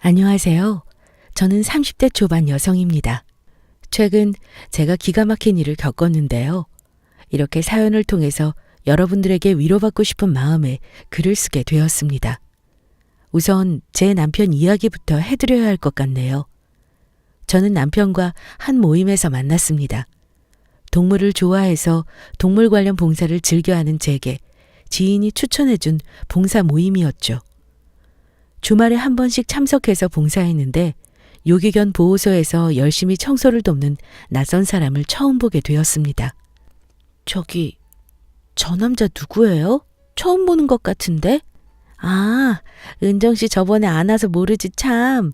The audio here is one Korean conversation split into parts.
안녕하세요. 저는 30대 초반 여성입니다. 최근 제가 기가 막힌 일을 겪었는데요. 이렇게 사연을 통해서 여러분들에게 위로받고 싶은 마음에 글을 쓰게 되었습니다. 우선 제 남편 이야기부터 해드려야 할 것 같네요. 저는 남편과 한 모임에서 만났습니다. 동물을 좋아해서 동물 관련 봉사를 즐겨하는 제게 지인이 추천해준 봉사 모임이었죠. 주말에 한 번씩 참석해서 봉사했는데 유기견 보호소에서 열심히 청소를 돕는 낯선 사람을 처음 보게 되었습니다. 저기, 저 남자 누구예요? 처음 보는 것 같은데? 아, 은정 씨 저번에 안 와서 모르지 참.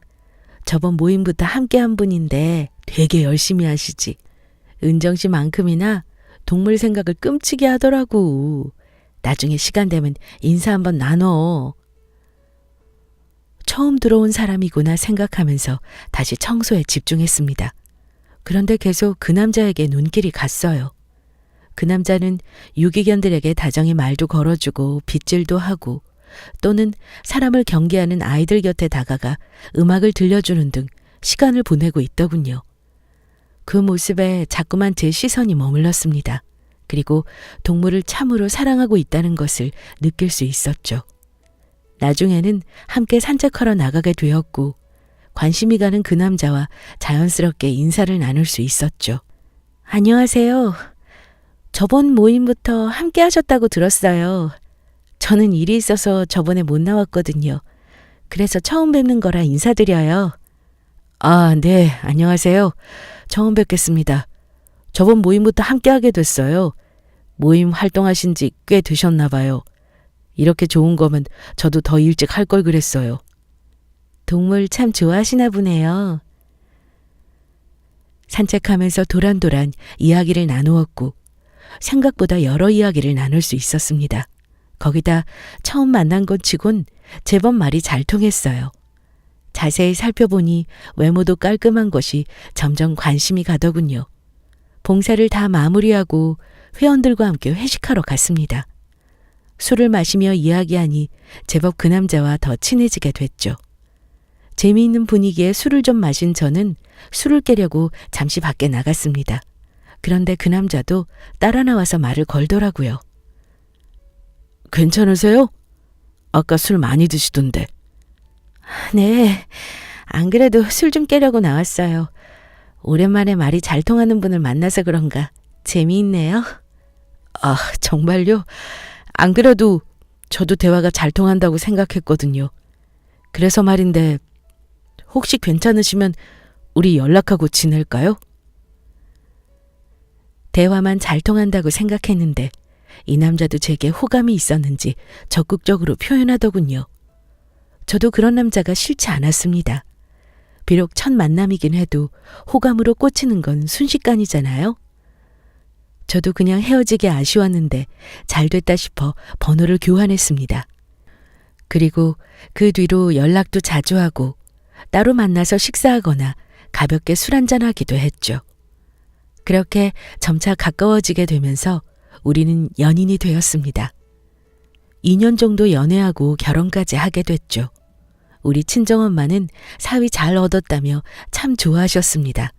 저번 모임부터 함께 한 분인데 되게 열심히 하시지. 은정 씨만큼이나 동물 생각을 끔찍이 하더라고. 나중에 시간 되면 인사 한번 나눠. 처음 들어온 사람이구나 생각하면서 다시 청소에 집중했습니다. 그런데 계속 그 남자에게 눈길이 갔어요. 그 남자는 유기견들에게 다정히 말도 걸어주고 빗질도 하고 또는 사람을 경계하는 아이들 곁에 다가가 음악을 들려주는 등 시간을 보내고 있더군요. 그 모습에 자꾸만 제 시선이 머물렀습니다. 그리고 동물을 참으로 사랑하고 있다는 것을 느낄 수 있었죠. 나중에는 함께 산책하러 나가게 되었고 관심이 가는 그 남자와 자연스럽게 인사를 나눌 수 있었죠. 안녕하세요. 저번 모임부터 함께 하셨다고 들었어요. 저는 일이 있어서 저번에 못 나왔거든요. 그래서 처음 뵙는 거라 인사드려요. 아, 네, 안녕하세요. 처음 뵙겠습니다. 저번 모임부터 함께 하게 됐어요. 모임 활동하신 지 꽤 되셨나 봐요. 이렇게 좋은 거면 저도 더 일찍 할 걸 그랬어요. 동물 참 좋아하시나 보네요. 산책하면서 도란도란 이야기를 나누었고 생각보다 여러 이야기를 나눌 수 있었습니다. 거기다 처음 만난 것 치곤 제법 말이 잘 통했어요. 자세히 살펴보니 외모도 깔끔한 것이 점점 관심이 가더군요. 봉사를 다 마무리하고 회원들과 함께 회식하러 갔습니다. 술을 마시며 이야기하니 제법 그 남자와 더 친해지게 됐죠. 재미있는 분위기에 술을 좀 마신 저는 술을 깨려고 잠시 밖에 나갔습니다. 그런데 그 남자도 따라 나와서 말을 걸더라고요. 괜찮으세요? 아까 술 많이 드시던데. 네, 안 그래도 술 좀 깨려고 나왔어요. 오랜만에 말이 잘 통하는 분을 만나서 그런가 재미있네요. 아, 정말요? 안 그래도 저도 대화가 잘 통한다고 생각했거든요. 그래서 말인데 혹시 괜찮으시면 우리 연락하고 지낼까요? 대화만 잘 통한다고 생각했는데 이 남자도 제게 호감이 있었는지 적극적으로 표현하더군요. 저도 그런 남자가 싫지 않았습니다. 비록 첫 만남이긴 해도 호감으로 꽂히는 건 순식간이잖아요. 저도 그냥 헤어지기 아쉬웠는데 잘 됐다 싶어 번호를 교환했습니다. 그리고 그 뒤로 연락도 자주 하고 따로 만나서 식사하거나 가볍게 술 한잔하기도 했죠. 그렇게 점차 가까워지게 되면서 우리는 연인이 되었습니다. 2년 정도 연애하고 결혼까지 하게 됐죠. 우리 친정엄마는 사위 잘 얻었다며 참 좋아하셨습니다.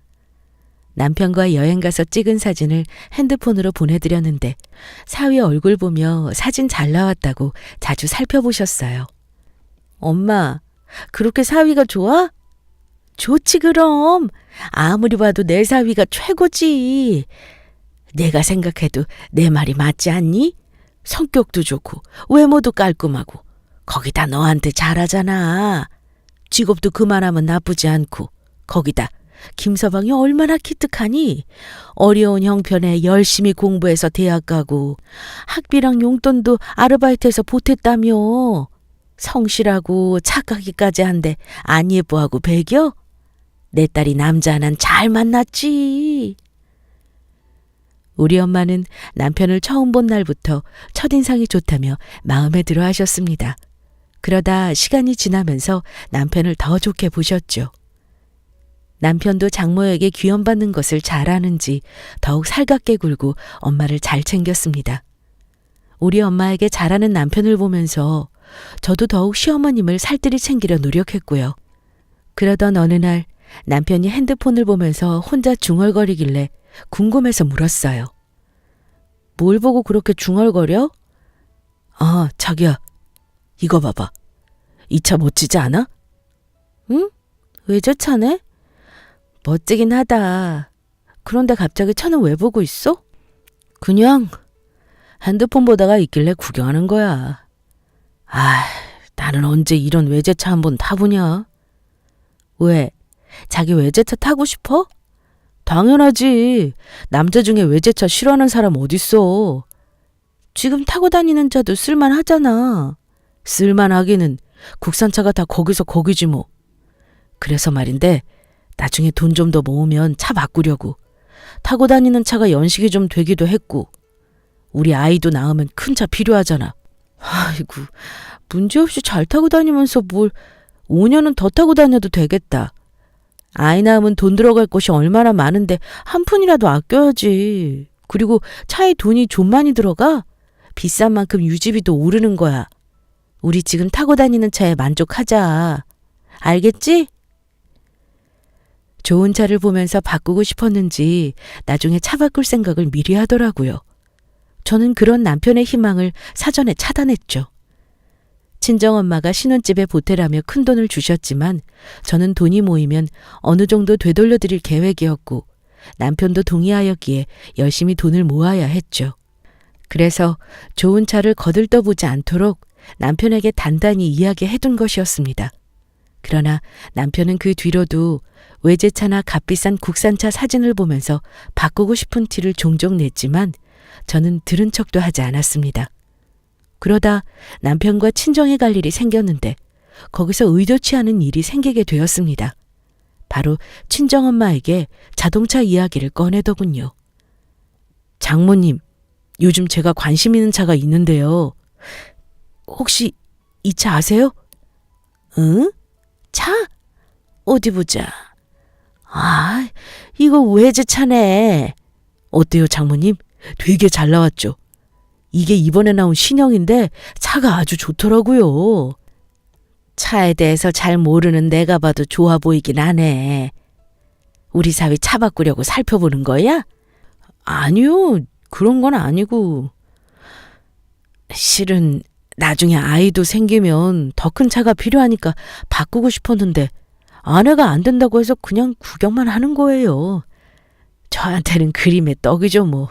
남편과 여행 가서 찍은 사진을 핸드폰으로 보내드렸는데 사위 얼굴 보며 사진 잘 나왔다고 자주 살펴보셨어요. 엄마, 그렇게 사위가 좋아? 좋지 그럼. 아무리 봐도 내 사위가 최고지. 내가 생각해도 내 말이 맞지 않니? 성격도 좋고 외모도 깔끔하고 거기다 너한테 잘하잖아. 직업도 그만하면 나쁘지 않고 거기다 김서방이 얼마나 기특하니? 어려운 형편에 열심히 공부해서 대학 가고 학비랑 용돈도 아르바이트해서 보탰다며. 성실하고 착하기까지 한데 안 예뻐하고 배겨? 내 딸이 남자 하나는 잘 만났지. 우리 엄마는 남편을 처음 본 날부터 첫인상이 좋다며 마음에 들어 하셨습니다. 그러다 시간이 지나면서 남편을 더 좋게 보셨죠. 남편도 장모에게 귀염받는 것을 잘 아는지 더욱 살갑게 굴고 엄마를 잘 챙겼습니다. 우리 엄마에게 잘하는 남편을 보면서 저도 더욱 시어머님을 살뜰히 챙기려 노력했고요. 그러던 어느 날 남편이 핸드폰을 보면서 혼자 중얼거리길래 궁금해서 물었어요. 뭘 보고 그렇게 중얼거려? 아, 자기야, 이거 봐봐. 이 차 멋지지 않아? 응? 왜 저 차네? 멋지긴 하다. 그런데 갑자기 차는 왜 보고 있어? 그냥 핸드폰 보다가 있길래 구경하는 거야. 아, 나는 언제 이런 외제차 한번 타보냐? 왜? 자기 외제차 타고 싶어? 당연하지. 남자 중에 외제차 싫어하는 사람 어딨어. 지금 타고 다니는 차도 쓸만하잖아. 쓸만하기는 국산차가 다 거기서 거기지 뭐. 그래서 말인데 나중에 돈 좀 더 모으면 차 바꾸려고. 타고 다니는 차가 연식이 좀 되기도 했고 우리 아이도 낳으면 큰 차 필요하잖아. 아이고, 문제없이 잘 타고 다니면서 뭘 5년은 더 타고 다녀도 되겠다. 아이 낳으면 돈 들어갈 곳이 얼마나 많은데 한 푼이라도 아껴야지. 그리고 차에 돈이 좀 많이 들어가? 비싼 만큼 유지비도 오르는 거야. 우리 지금 타고 다니는 차에 만족하자. 알겠지? 좋은 차를 보면서 바꾸고 싶었는지 나중에 차 바꿀 생각을 미리 하더라고요. 저는 그런 남편의 희망을 사전에 차단했죠. 친정엄마가 신혼집에 보태라며 큰돈을 주셨지만 저는 돈이 모이면 어느 정도 되돌려드릴 계획이었고 남편도 동의하였기에 열심히 돈을 모아야 했죠. 그래서 좋은 차를 거들떠보지 않도록 남편에게 단단히 이야기해둔 것이었습니다. 그러나 남편은 그 뒤로도 외제차나 값비싼 국산차 사진을 보면서 바꾸고 싶은 티를 종종 냈지만 저는 들은 척도 하지 않았습니다. 그러다 남편과 친정에 갈 일이 생겼는데 거기서 의도치 않은 일이 생기게 되었습니다. 바로 친정엄마에게 자동차 이야기를 꺼내더군요. 장모님, 요즘 제가 관심 있는 차가 있는데요. 혹시 이 차 아세요? 응? 차? 어디 보자. 아, 이거 외제차네. 어때요, 장모님? 되게 잘 나왔죠? 이게 이번에 나온 신형인데 차가 아주 좋더라고요. 차에 대해서 잘 모르는 내가 봐도 좋아 보이긴 하네. 우리 사위 차 바꾸려고 살펴보는 거야? 아니요, 그런 건 아니고. 실은 나중에 아이도 생기면 더 큰 차가 필요하니까 바꾸고 싶었는데 아내가 안 된다고 해서 그냥 구경만 하는 거예요. 저한테는 그림의 떡이죠 뭐.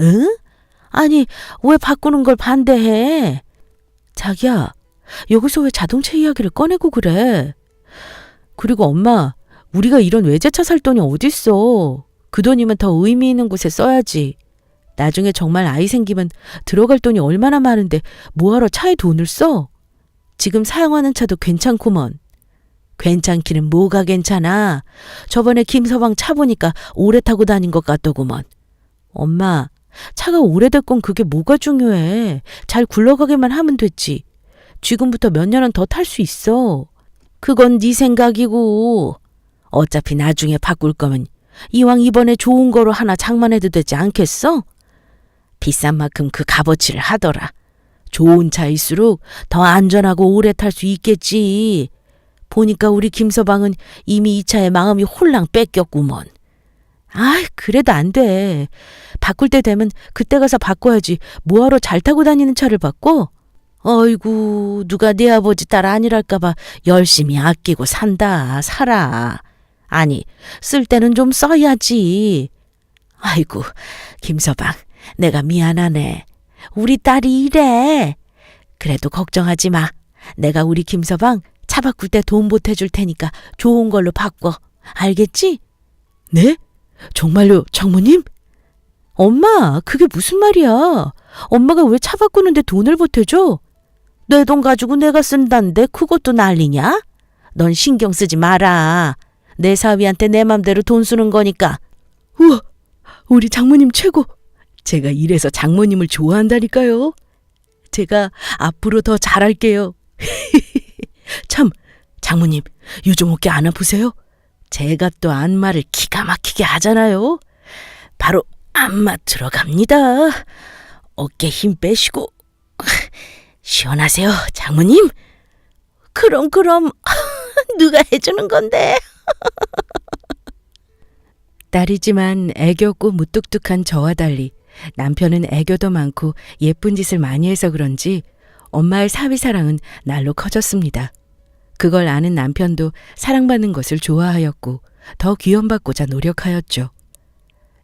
응? 아니, 왜 바꾸는 걸 반대해? 자기야, 여기서 왜 자동차 이야기를 꺼내고 그래? 그리고 엄마, 우리가 이런 외제차 살 돈이 어딨어. 그 돈이면 더 의미 있는 곳에 써야지. 나중에 정말 아이 생기면 들어갈 돈이 얼마나 많은데 뭐하러 차에 돈을 써? 지금 사용하는 차도 괜찮구먼. 괜찮기는 뭐가 괜찮아. 저번에 김서방 차 보니까 오래 타고 다닌 것 같더구먼. 엄마, 차가 오래됐건 그게 뭐가 중요해. 잘 굴러가기만 하면 됐지. 지금부터 몇 년은 더 탈 수 있어. 그건 네 생각이고. 어차피 나중에 바꿀 거면 이왕 이번에 좋은 거로 하나 장만해도 되지 않겠어? 비싼 만큼 그 값어치를 하더라. 좋은 차일수록 더 안전하고 오래 탈 수 있겠지. 보니까 우리 김서방은 이미 이 차에 마음이 홀랑 뺏겼구먼. 아, 그래도 안 돼. 바꿀 때 되면 그때 가서 바꿔야지. 뭐하러 잘 타고 다니는 차를 바꿔? 어이구, 누가 내 아버지 딸 아니랄까봐 열심히 아끼고 살아. 아니, 쓸 때는 좀 써야지. 아이고, 김서방, 내가 미안하네. 우리 딸이 이래. 그래도 걱정하지 마. 내가 우리 김서방 차 바꿀 때 돈 보태줄 테니까 좋은 걸로 바꿔. 알겠지? 네? 정말요, 장모님? 엄마, 그게 무슨 말이야? 엄마가 왜 차 바꾸는데 돈을 보태줘? 내 돈 가지고 내가 쓴다는데 그것도 난리냐? 넌 신경 쓰지 마라. 내 사위한테 내 맘대로 돈 쓰는 거니까. 우와, 우리 장모님 최고. 제가 이래서 장모님을 좋아한다니까요. 제가 앞으로 더 잘할게요. 참, 장모님, 요즘 어깨 안 아프세요? 제가 또 안마를 기가 막히게 하잖아요. 바로 안마 들어갑니다. 어깨 힘 빼시고. 시원하세요, 장모님? 그럼. 누가 해주는 건데? 딸이지만 애교 없고 무뚝뚝한 저와 달리 남편은 애교도 많고 예쁜 짓을 많이 해서 그런지 엄마의 사위사랑은 날로 커졌습니다. 그걸 아는 남편도 사랑받는 것을 좋아하였고 더 귀염받고자 노력하였죠.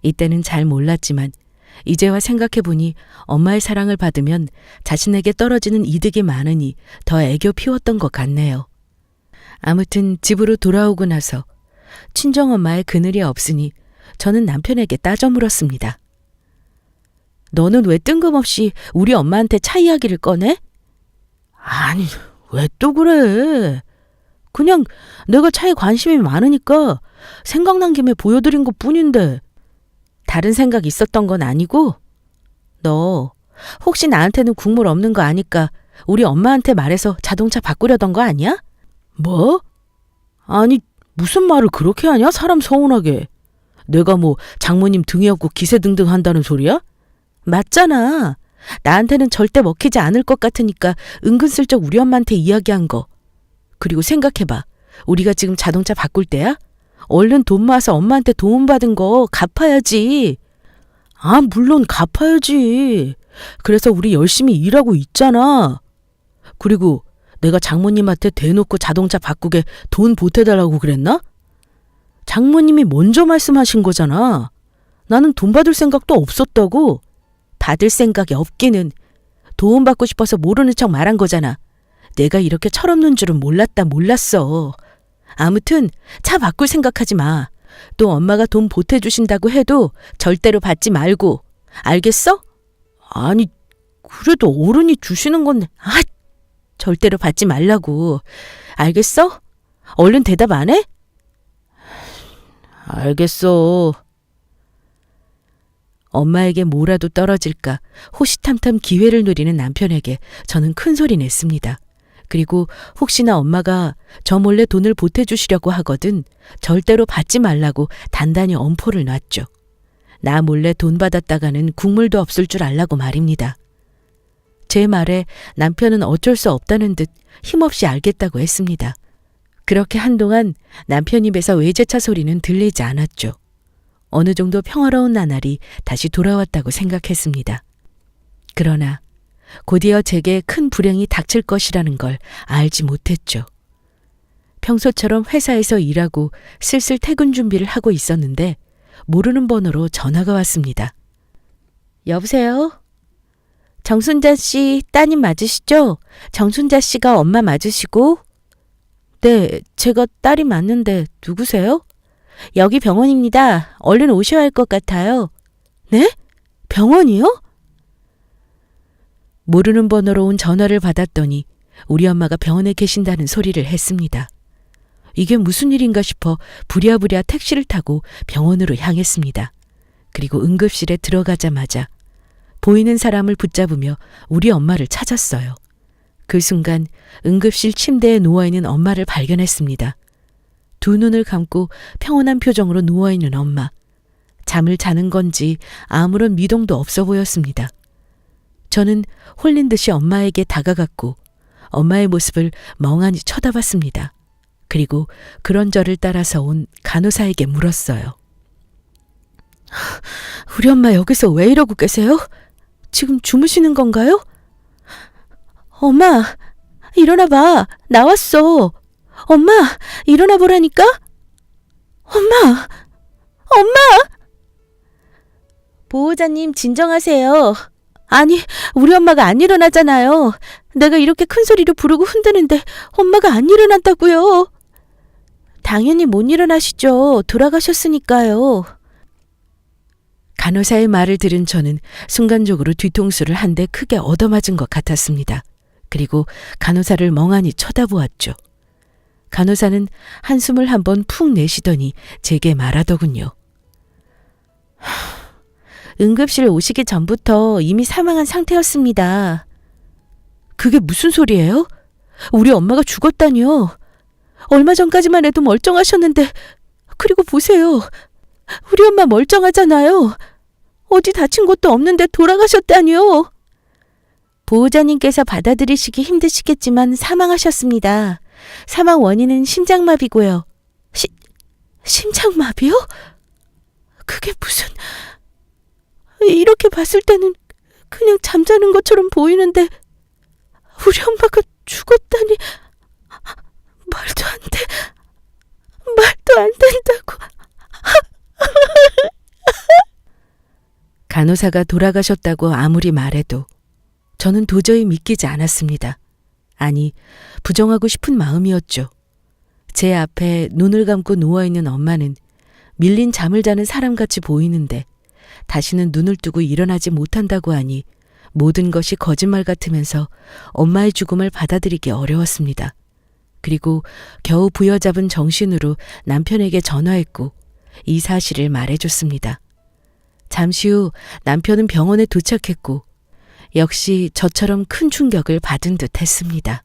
이때는 잘 몰랐지만 이제와 생각해보니 엄마의 사랑을 받으면 자신에게 떨어지는 이득이 많으니 더 애교 피웠던 것 같네요. 아무튼 집으로 돌아오고 나서 친정엄마의 그늘이 없으니 저는 남편에게 따져 물었습니다. 너는 왜 뜬금없이 우리 엄마한테 차 이야기를 꺼내? 아니, 왜 또 그래? 그냥 내가 차에 관심이 많으니까 생각난 김에 보여드린 것 뿐인데. 다른 생각 있었던 건 아니고? 너 혹시 나한테는 국물 없는 거 아니까 우리 엄마한테 말해서 자동차 바꾸려던 거 아니야? 뭐? 아니, 무슨 말을 그렇게 하냐? 사람 서운하게. 내가 뭐 장모님 등에 업고 기세등등 한다는 소리야? 맞잖아. 나한테는 절대 먹히지 않을 것 같으니까 은근슬쩍 우리 엄마한테 이야기한 거. 그리고 생각해봐. 우리가 지금 자동차 바꿀 때야? 얼른 돈 모아서 엄마한테 도움 받은 거 갚아야지. 아, 물론 갚아야지. 그래서 우리 열심히 일하고 있잖아. 그리고 내가 장모님한테 대놓고 자동차 바꾸게 돈 보태달라고 그랬나? 장모님이 먼저 말씀하신 거잖아. 나는 돈 받을 생각도 없었다고. 받을 생각이 없기는 도움받고 싶어서 모르는 척 말한 거잖아. 내가 이렇게 철없는 줄은 몰랐어. 아무튼 차 바꿀 생각하지 마. 또 엄마가 돈 보태주신다고 해도 절대로 받지 말고. 알겠어? 아니, 그래도 어른이 주시는 건데. 아, 절대로 받지 말라고. 알겠어? 얼른 대답 안 해? 알겠어. 엄마에게 뭐라도 떨어질까 호시탐탐 기회를 누리는 남편에게 저는 큰 소리 냈습니다. 그리고 혹시나 엄마가 저 몰래 돈을 보태주시려고 하거든 절대로 받지 말라고 단단히 엄포를 놨죠. 나 몰래 돈 받았다가는 국물도 없을 줄 알라고 말입니다. 제 말에 남편은 어쩔 수 없다는 듯 힘없이 알겠다고 했습니다. 그렇게 한동안 남편 입에서 외제차 소리는 들리지 않았죠. 어느 정도 평화로운 나날이 다시 돌아왔다고 생각했습니다. 그러나 곧이어 제게 큰 불행이 닥칠 것이라는 걸 알지 못했죠. 평소처럼 회사에서 일하고 슬슬 퇴근 준비를 하고 있었는데 모르는 번호로 전화가 왔습니다. 여보세요? 정순자 씨 따님 맞으시죠? 정순자 씨가 엄마 맞으시고? 네, 제가 딸이 맞는데 누구세요? 여기 병원입니다. 얼른 오셔야 할 것 같아요. 네? 병원이요? 모르는 번호로 온 전화를 받았더니 우리 엄마가 병원에 계신다는 소리를 했습니다. 이게 무슨 일인가 싶어 부랴부랴 택시를 타고 병원으로 향했습니다. 그리고 응급실에 들어가자마자 보이는 사람을 붙잡으며 우리 엄마를 찾았어요. 그 순간 응급실 침대에 누워있는 엄마를 발견했습니다. 두 눈을 감고 평온한 표정으로 누워있는 엄마. 잠을 자는 건지 아무런 미동도 없어 보였습니다. 저는 홀린 듯이 엄마에게 다가갔고 엄마의 모습을 멍하니 쳐다봤습니다. 그리고 그런 저를 따라서 온 간호사에게 물었어요. 우리 엄마 여기서 왜 이러고 계세요? 지금 주무시는 건가요? 엄마, 일어나봐. 나왔어. 엄마, 일어나 보라니까? 엄마! 보호자님 진정하세요. 아니, 우리 엄마가 안 일어나잖아요. 내가 이렇게 큰 소리로 부르고 흔드는데 엄마가 안 일어난다고요. 당연히 못 일어나시죠. 돌아가셨으니까요. 간호사의 말을 들은 저는 순간적으로 뒤통수를 한 대 크게 얻어맞은 것 같았습니다. 그리고 간호사를 멍하니 쳐다보았죠. 간호사는 한숨을 한번 푹 내쉬더니 제게 말하더군요. 응급실 오시기 전부터 이미 사망한 상태였습니다. 그게 무슨 소리예요? 우리 엄마가 죽었다니요. 얼마 전까지만 해도 멀쩡하셨는데, 그리고 보세요. 우리 엄마 멀쩡하잖아요. 어디 다친 것도 없는데 돌아가셨다니요. 보호자님께서 받아들이시기 힘드시겠지만 사망하셨습니다. 사망 원인은 심장마비고요. 심장마비요? 그게 무슨... 이렇게 봤을 때는 그냥 잠자는 것처럼 보이는데 우리 엄마가 죽었다니... 말도 안 돼. 말도 안 된다고. 간호사가 돌아가셨다고 아무리 말해도 저는 도저히 믿기지 않았습니다. 아니, 부정하고 싶은 마음이었죠. 제 앞에 눈을 감고 누워있는 엄마는 밀린 잠을 자는 사람같이 보이는데 다시는 눈을 뜨고 일어나지 못한다고 하니 모든 것이 거짓말 같으면서 엄마의 죽음을 받아들이기 어려웠습니다. 그리고 겨우 부여잡은 정신으로 남편에게 전화했고 이 사실을 말해줬습니다. 잠시 후 남편은 병원에 도착했고 역시 저처럼 큰 충격을 받은 듯 했습니다.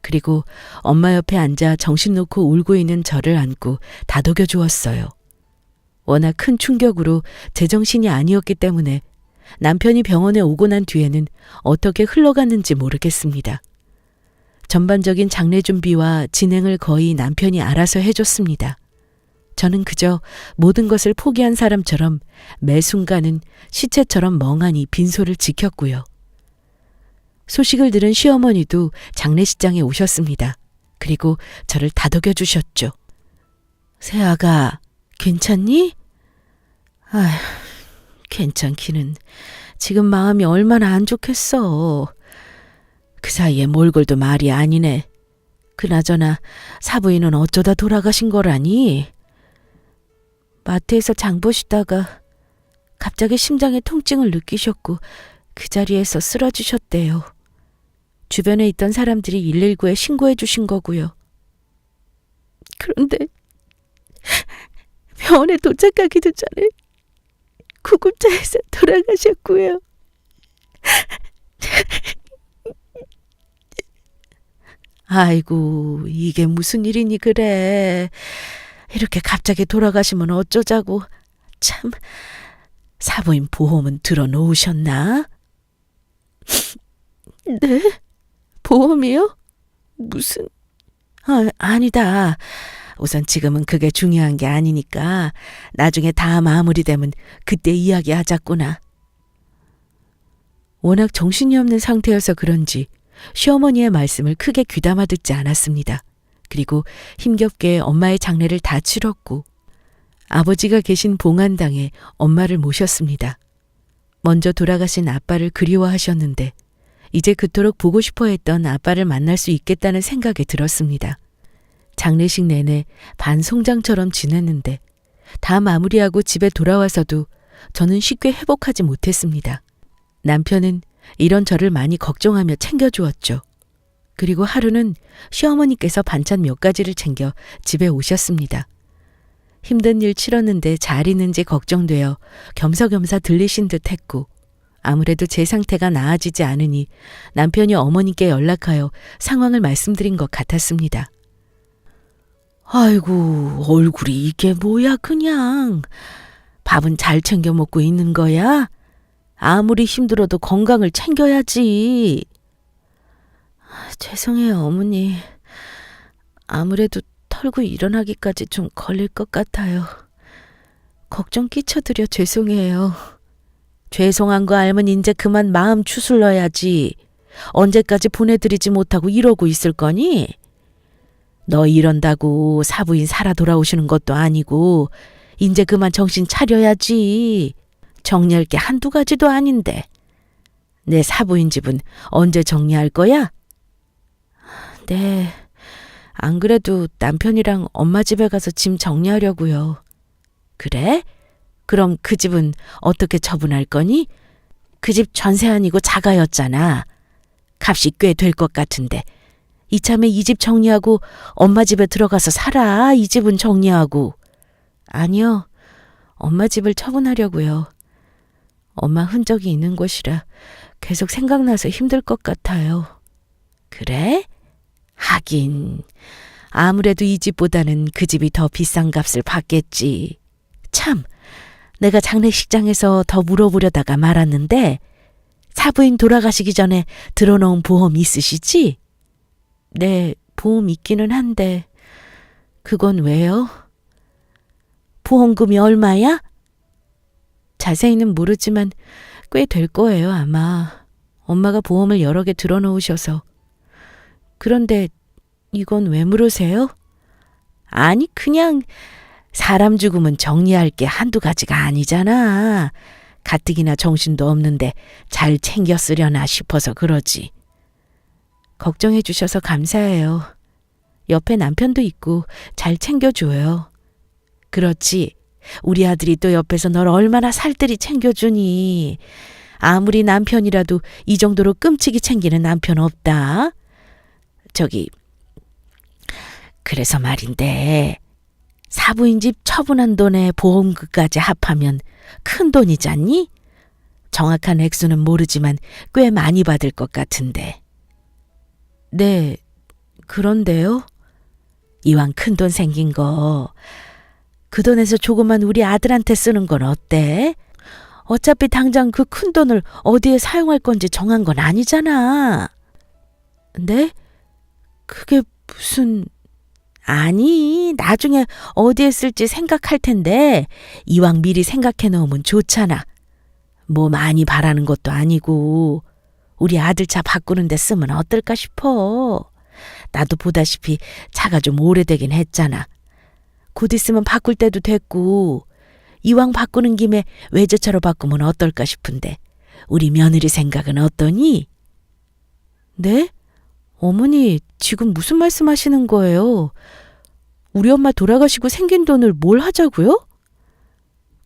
그리고 엄마 옆에 앉아 정신 놓고 울고 있는 저를 안고 다독여 주었어요. 워낙 큰 충격으로 제정신이 아니었기 때문에 남편이 병원에 오고 난 뒤에는 어떻게 흘러갔는지 모르겠습니다. 전반적인 장례 준비와 진행을 거의 남편이 알아서 해줬습니다. 저는 그저 모든 것을 포기한 사람처럼 매 순간은 시체처럼 멍하니 빈소를 지켰고요. 소식을 들은 시어머니도 장례식장에 오셨습니다. 그리고 저를 다독여 주셨죠. 세아가 괜찮니? 아휴, 괜찮기는. 지금 마음이 얼마나 안 좋겠어. 그 사이에 몰골도 말이 아니네. 그나저나 사부인은 어쩌다 돌아가신 거라니? 마트에서 장 보시다가 갑자기 심장에 통증을 느끼셨고 그 자리에서 쓰러지셨대요. 주변에 있던 사람들이 119에 신고해 주신 거고요. 그런데 병원에 도착하기도 전에 구급차에서 돌아가셨고요. 아이고, 이게 무슨 일이니 그래. 이렇게 갑자기 돌아가시면 어쩌자고. 참, 사부인 보험은 들어놓으셨나? 네? 보험이요? 무슨... 아니다. 우선 지금은 그게 중요한 게 아니니까 나중에 다 마무리되면 그때 이야기하자꾸나. 워낙 정신이 없는 상태여서 그런지 시어머니의 말씀을 크게 귀담아 듣지 않았습니다. 그리고 힘겹게 엄마의 장례를 다 치렀고 아버지가 계신 봉안당에 엄마를 모셨습니다. 먼저 돌아가신 아빠를 그리워하셨는데 이제 그토록 보고 싶어 했던 아빠를 만날 수 있겠다는 생각이 들었습니다. 장례식 내내 반송장처럼 지냈는데 다 마무리하고 집에 돌아와서도 저는 쉽게 회복하지 못했습니다. 남편은 이런 저를 많이 걱정하며 챙겨주었죠. 그리고 하루는 시어머니께서 반찬 몇 가지를 챙겨 집에 오셨습니다. 힘든 일 치렀는데 잘 있는지 걱정되어 겸사겸사 들리신 듯 했고 아무래도 제 상태가 나아지지 않으니 남편이 어머니께 연락하여 상황을 말씀드린 것 같았습니다. 아이고, 얼굴이 이게 뭐야 그냥. 밥은 잘 챙겨 먹고 있는 거야? 아무리 힘들어도 건강을 챙겨야지. 죄송해요, 어머니. 아무래도 털고 일어나기까지 좀 걸릴 것 같아요. 걱정 끼쳐드려 죄송해요. 죄송한 거 알면 이제 그만 마음 추슬러야지. 언제까지 보내드리지 못하고 이러고 있을 거니? 너 이런다고 사부인 살아 돌아오시는 것도 아니고 이제 그만 정신 차려야지. 정리할 게 한두 가지도 아닌데. 내 사부인 집은 언제 정리할 거야? 네, 안 그래도 남편이랑 엄마 집에 가서 짐 정리하려고요. 그래? 그럼 그 집은 어떻게 처분할 거니? 그 집 전세 아니고 자가였잖아. 값이 꽤 될 것 같은데. 이참에 이 집 정리하고 엄마 집에 들어가서 살아. 이 집은 정리하고. 아니요, 엄마 집을 처분하려고요. 엄마 흔적이 있는 곳이라 계속 생각나서 힘들 것 같아요. 그래? 하긴 아무래도 이 집보다는 그 집이 더 비싼 값을 받겠지. 참, 내가 장례식장에서 더 물어보려다가 말았는데 사부인 돌아가시기 전에 들어놓은 보험 있으시지? 네, 보험 있기는 한데 그건 왜요? 보험금이 얼마야? 자세히는 모르지만 꽤 될 거예요, 아마. 엄마가 보험을 여러 개 들어놓으셔서. 그런데 이건 왜 물으세요? 아니, 그냥 사람 죽으면 정리할 게 한두 가지가 아니잖아. 가뜩이나 정신도 없는데 잘 챙겨 쓰려나 싶어서 그러지. 걱정해 주셔서 감사해요. 옆에 남편도 있고 잘 챙겨줘요. 그렇지. 우리 아들이 또 옆에서 널 얼마나 살뜰히 챙겨주니. 아무리 남편이라도 이 정도로 끔찍이 챙기는 남편 없다. 그래서 말인데 사부인 집 처분한 돈에 보험금까지 합하면 큰 돈이잖니? 정확한 액수는 모르지만 꽤 많이 받을 것 같은데. 네, 그런데요? 이왕 큰 돈 생긴 거, 그 돈에서 조금만 우리 아들한테 쓰는 건 어때? 어차피 당장 그 큰 돈을 어디에 사용할 건지 정한 건 아니잖아. 네? 그게 무슨... 아니, 나중에 어디에 쓸지 생각할 텐데 이왕 미리 생각해 놓으면 좋잖아. 뭐 많이 바라는 것도 아니고 우리 아들 차 바꾸는 데 쓰면 어떨까 싶어. 나도 보다시피 차가 좀 오래되긴 했잖아. 곧 있으면 바꿀 때도 됐고 이왕 바꾸는 김에 외제차로 바꾸면 어떨까 싶은데 우리 며느리 생각은 어떠니? 네? 어머니, 지금 무슨 말씀하시는 거예요? 우리 엄마 돌아가시고 생긴 돈을 뭘 하자고요?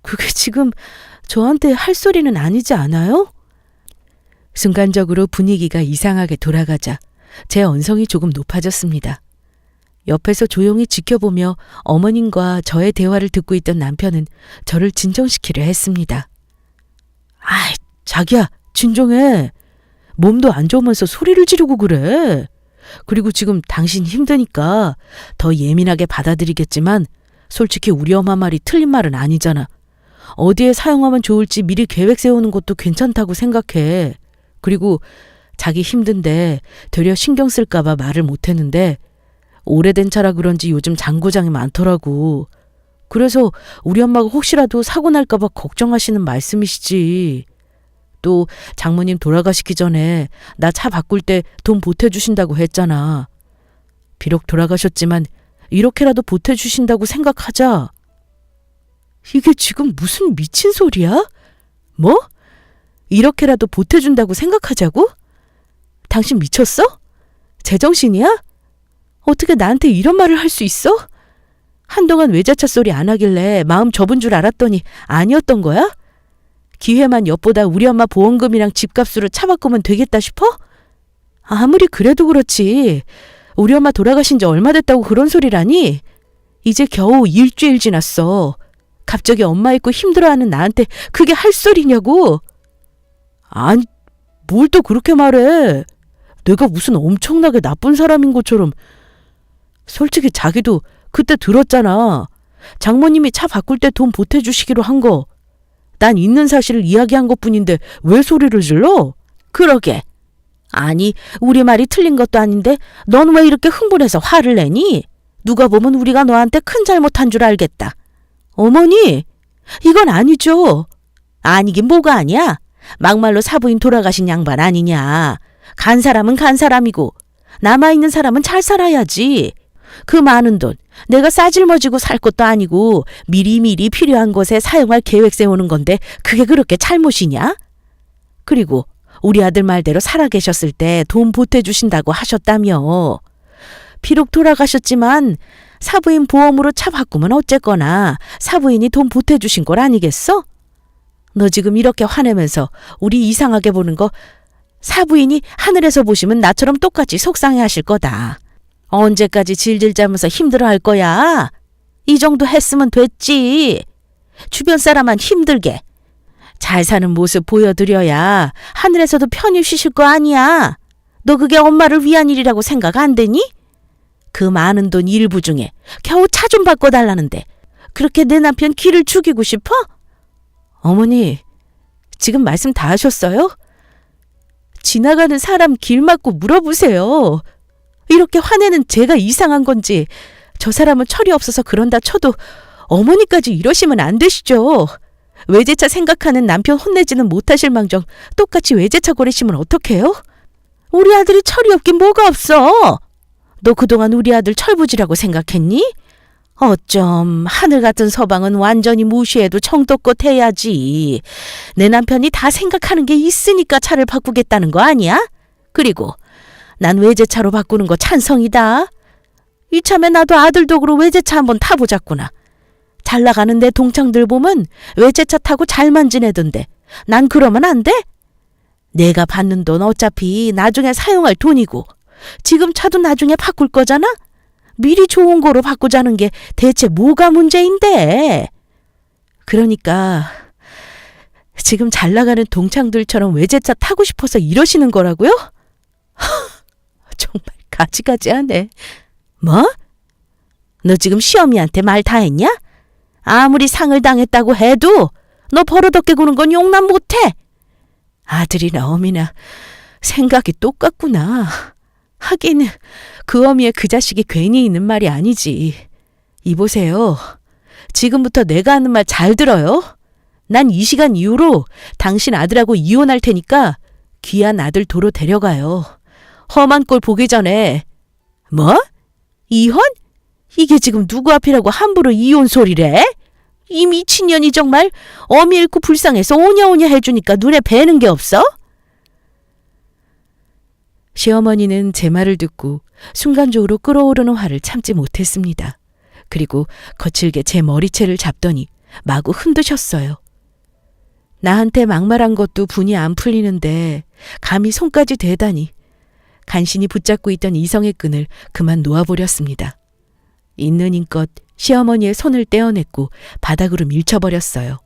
그게 지금 저한테 할 소리는 아니지 않아요? 순간적으로 분위기가 이상하게 돌아가자 제 언성이 조금 높아졌습니다. 옆에서 조용히 지켜보며 어머님과 저의 대화를 듣고 있던 남편은 저를 진정시키려 했습니다. 아이, 자기야, 진정해. 몸도 안 좋으면서 소리를 지르고 그래. 그리고 지금 당신 힘드니까 더 예민하게 받아들이겠지만 솔직히 우리 엄마 말이 틀린 말은 아니잖아. 어디에 사용하면 좋을지 미리 계획 세우는 것도 괜찮다고 생각해. 그리고 자기 힘든데 되려 신경 쓸까 봐 말을 못했는데 오래된 차라 그런지 요즘 장고장이 많더라고. 그래서 우리 엄마가 혹시라도 사고 날까 봐 걱정하시는 말씀이시지. 또 장모님 돌아가시기 전에 나 차 바꿀 때 돈 보태주신다고 했잖아. 비록 돌아가셨지만 이렇게라도 보태주신다고 생각하자. 이게 지금 무슨 미친 소리야? 뭐? 이렇게라도 보태준다고 생각하자고? 당신 미쳤어? 제정신이야? 어떻게 나한테 이런 말을 할 수 있어? 한동안 외제차 소리 안 하길래 마음 접은 줄 알았더니 아니었던 거야? 기회만 엿보다 우리 엄마 보험금이랑 집값으로 차 바꾸면 되겠다 싶어? 아무리 그래도 그렇지. 우리 엄마 돌아가신 지 얼마 됐다고 그런 소리라니? 이제 겨우 일주일 지났어. 갑자기 엄마 있고 힘들어하는 나한테 그게 할 소리냐고? 아니, 뭘 또 그렇게 말해. 내가 무슨 엄청나게 나쁜 사람인 것처럼. 솔직히 자기도 그때 들었잖아. 장모님이 차 바꿀 때 돈 보태주시기로 한 거. 난 있는 사실을 이야기한 것뿐인데 왜 소리를 질러? 그러게. 아니, 우리 말이 틀린 것도 아닌데 넌 왜 이렇게 흥분해서 화를 내니? 누가 보면 우리가 너한테 큰 잘못한 줄 알겠다. 어머니, 이건 아니죠. 아니긴 뭐가 아니야. 막말로 사부인 돌아가신 양반 아니냐. 간 사람은 간 사람이고 남아있는 사람은 잘 살아야지. 그 많은 돈 내가 싸질머지고 살 것도 아니고 미리미리 필요한 것에 사용할 계획 세우는 건데 그게 그렇게 잘못이냐? 그리고 우리 아들 말대로 살아계셨을 때 돈 보태주신다고 하셨다며. 비록 돌아가셨지만 사부인 보험으로 차 바꾸면 어쨌거나 사부인이 돈 보태주신 걸 아니겠어? 너 지금 이렇게 화내면서 우리 이상하게 보는 거 사부인이 하늘에서 보시면 나처럼 똑같이 속상해하실 거다. 언제까지 질질 짜면서 힘들어할 거야? 이 정도 했으면 됐지. 주변 사람만 힘들게. 잘 사는 모습 보여드려야 하늘에서도 편히 쉬실 거 아니야. 너 그게 엄마를 위한 일이라고 생각 안 되니? 그 많은 돈 일부 중에 겨우 차 좀 바꿔달라는데 그렇게 내 남편 기를 죽이고 싶어? 어머니, 지금 말씀 다 하셨어요? 지나가는 사람 길 막고 물어보세요. 이렇게 화내는 제가 이상한 건지 저 사람은 철이 없어서 그런다 쳐도 어머니까지 이러시면 안 되시죠. 외제차 생각하는 남편 혼내지는 못하실 망정 똑같이 외제차 고르시면 어떡해요? 우리 아들이 철이 없긴 뭐가 없어. 너 그동안 우리 아들 철부지라고 생각했니? 어쩜 하늘 같은 서방은 완전히 무시해도 청도껏 해야지. 내 남편이 다 생각하는 게 있으니까 차를 바꾸겠다는 거 아니야? 그리고 난 외제차로 바꾸는 거 찬성이다. 이참에 나도 아들 덕으로 외제차 한번 타보자꾸나. 잘 나가는 내 동창들 보면 외제차 타고 잘만 지내던데 난 그러면 안 돼? 내가 받는 돈 어차피 나중에 사용할 돈이고 지금 차도 나중에 바꿀 거잖아? 미리 좋은 거로 바꾸자는 게 대체 뭐가 문제인데? 그러니까 지금 잘 나가는 동창들처럼 외제차 타고 싶어서 이러시는 거라고요? 정말 가지가지하네. 뭐? 너 지금 시어미한테 말 다 했냐? 아무리 상을 당했다고 해도 너 버릇없게 구는 건 용납 못해. 아들이나 어미나 생각이 똑같구나. 하긴 그 어미의 그 자식이 괜히 있는 말이 아니지. 이보세요. 지금부터 내가 하는 말 잘 들어요. 난 이 시간 이후로 당신 아들하고 이혼할 테니까 귀한 아들 도로 데려가요. 험한 꼴 보기 전에. 뭐? 이혼? 이게 지금 누구 앞이라고 함부로 이혼 소리래? 이 미친년이 정말 어미 잃고 불쌍해서 오냐오냐 해주니까 눈에 뵈는 게 없어? 시어머니는 제 말을 듣고 순간적으로 끓어오르는 화를 참지 못했습니다. 그리고 거칠게 제 머리채를 잡더니 마구 흔드셨어요. 나한테 막말한 것도 분이 안 풀리는데 감히 손까지 대다니. 간신히 붙잡고 있던 이성의 끈을 그만 놓아버렸습니다. 있는 힘껏 시어머니의 손을 떼어냈고 바닥으로 밀쳐버렸어요.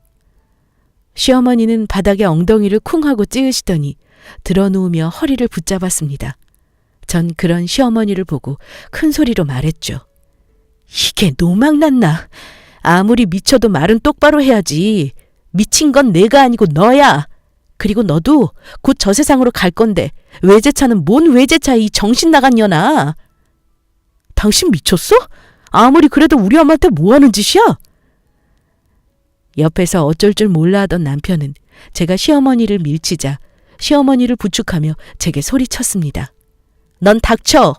시어머니는 바닥에 엉덩이를 쿵 하고 찌으시더니 드러누우며 허리를 붙잡았습니다. 전 그런 시어머니를 보고 큰 소리로 말했죠. 이게 노망났나? 아무리 미쳐도 말은 똑바로 해야지. 미친 건 내가 아니고 너야. 그리고 너도 곧 저 세상으로 갈 건데 외제차는 뭔 외제차야 이 정신 나간 년아. 당신 미쳤어? 아무리 그래도 우리 엄마한테 뭐하는 짓이야? 옆에서 어쩔 줄 몰라 하던 남편은 제가 시어머니를 밀치자 시어머니를 부축하며 제게 소리쳤습니다. 넌 닥쳐.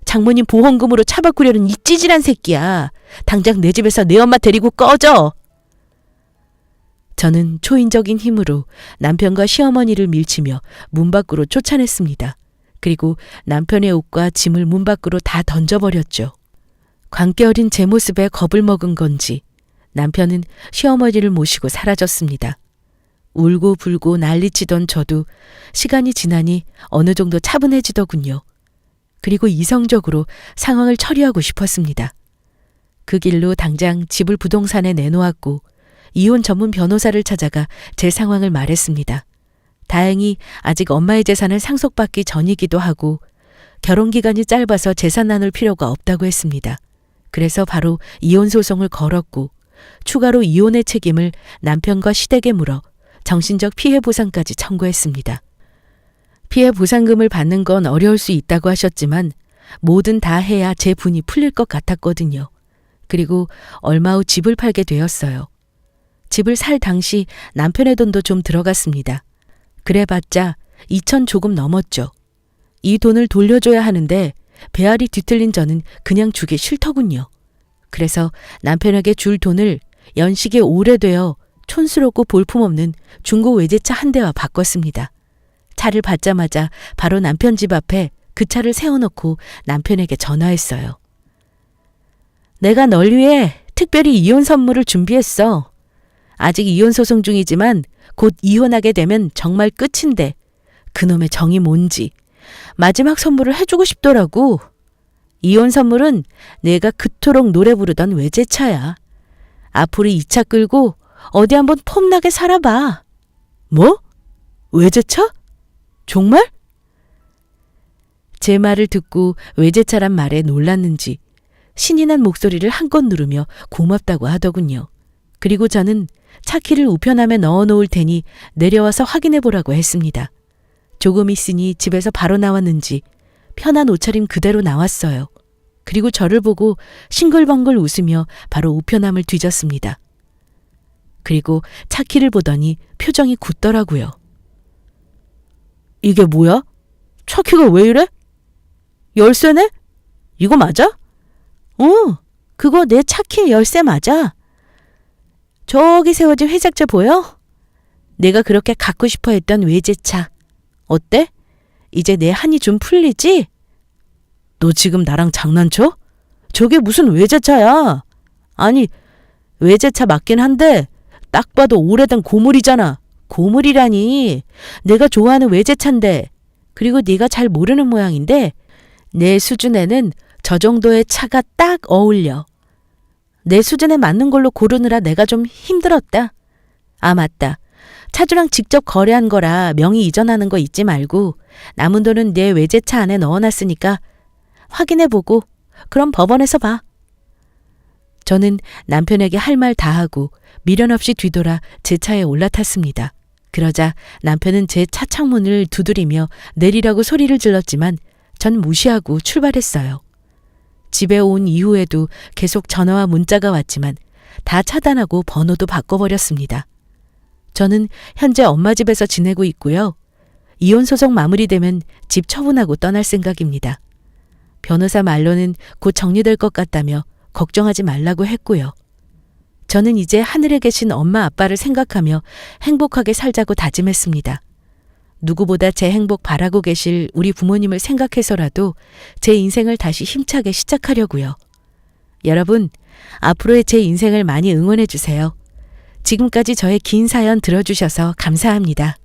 장모님 보험금으로 차 바꾸려는 이 찌질한 새끼야. 당장 내 집에서 내 엄마 데리고 꺼져. 저는 초인적인 힘으로 남편과 시어머니를 밀치며 문 밖으로 쫓아냈습니다. 그리고 남편의 옷과 짐을 문 밖으로 다 던져버렸죠. 광기 어린 제 모습에 겁을 먹은 건지 남편은 시어머니를 모시고 사라졌습니다. 울고 불고 난리치던 저도 시간이 지나니 어느 정도 차분해지더군요. 그리고 이성적으로 상황을 처리하고 싶었습니다. 그 길로 당장 집을 부동산에 내놓았고 이혼 전문 변호사를 찾아가 제 상황을 말했습니다. 다행히 아직 엄마의 재산을 상속받기 전이기도 하고 결혼 기간이 짧아서 재산 나눌 필요가 없다고 했습니다. 그래서 바로 이혼 소송을 걸었고 추가로 이혼의 책임을 남편과 시댁에 물어 정신적 피해 보상까지 청구했습니다. 피해 보상금을 받는 건 어려울 수 있다고 하셨지만 뭐든 다 해야 제 분이 풀릴 것 같았거든요. 그리고 얼마 후 집을 팔게 되었어요. 집을 살 당시 남편의 돈도 좀 들어갔습니다. 그래봤자 2천 조금 넘었죠. 이 돈을 돌려줘야 하는데 배알이 뒤틀린 저는 그냥 주기 싫더군요. 그래서 남편에게 줄 돈을 연식이 오래되어 촌스럽고 볼품없는 중고 외제차 한 대와 바꿨습니다. 차를 받자마자 바로 남편 집 앞에 그 차를 세워놓고 남편에게 전화했어요. 내가 널 위해 특별히 이혼 선물을 준비했어. 아직 이혼 소송 중이지만 곧 이혼하게 되면 정말 끝인데 그놈의 정이 뭔지 마지막 선물을 해주고 싶더라고. 이혼 선물은 내가 그토록 노래 부르던 외제차야. 앞으로 이 차 끌고 어디 한번 폼나게 살아봐. 뭐? 외제차? 정말? 제 말을 듣고 외제차란 말에 놀랐는지 신이 난 목소리를 한껏 누르며 고맙다고 하더군요. 그리고 저는 차키를 우편함에 넣어놓을 테니 내려와서 확인해 보라고 했습니다. 조금 있으니 집에서 바로 나왔는지 편한 옷차림 그대로 나왔어요. 그리고 저를 보고 싱글벙글 웃으며 바로 우편함을 뒤졌습니다. 그리고 차 키를 보더니 표정이 굳더라고요. 이게 뭐야? 차 키가 왜 이래? 열쇠네? 이거 맞아? 그거 내 차 키 열쇠 맞아. 저기 세워진 회색차 보여? 내가 그렇게 갖고 싶어 했던 외제차. 어때? 이제 내 한이 좀 풀리지? 너 지금 나랑 장난쳐? 저게 무슨 외제차야? 아니, 외제차 맞긴 한데 딱 봐도 오래된 고물이잖아. 고물이라니. 내가 좋아하는 외제차인데. 그리고 네가 잘 모르는 모양인데 내 수준에는 저 정도의 차가 딱 어울려. 내 수준에 맞는 걸로 고르느라 내가 좀 힘들었다. 아, 맞다. 차주랑 직접 거래한 거라 명의 이전하는 거 잊지 말고 남은 돈은 내 외제차 안에 넣어놨으니까 확인해보고 그럼 법원에서 봐. 저는 남편에게 할 말 다 하고 미련 없이 뒤돌아 제 차에 올라탔습니다. 그러자 남편은 제 차 창문을 두드리며 내리라고 소리를 질렀지만 전 무시하고 출발했어요. 집에 온 이후에도 계속 전화와 문자가 왔지만 다 차단하고 번호도 바꿔버렸습니다. 저는 현재 엄마 집에서 지내고 있고요. 이혼 소송 마무리되면 집 처분하고 떠날 생각입니다. 변호사 말로는 곧 정리될 것 같다며 걱정하지 말라고 했고요. 저는 이제 하늘에 계신 엄마 아빠를 생각하며 행복하게 살자고 다짐했습니다. 누구보다 제 행복 바라고 계실 우리 부모님을 생각해서라도 제 인생을 다시 힘차게 시작하려고요. 여러분, 앞으로의 제 인생을 많이 응원해 주세요. 지금까지 저의 긴 사연 들어주셔서 감사합니다.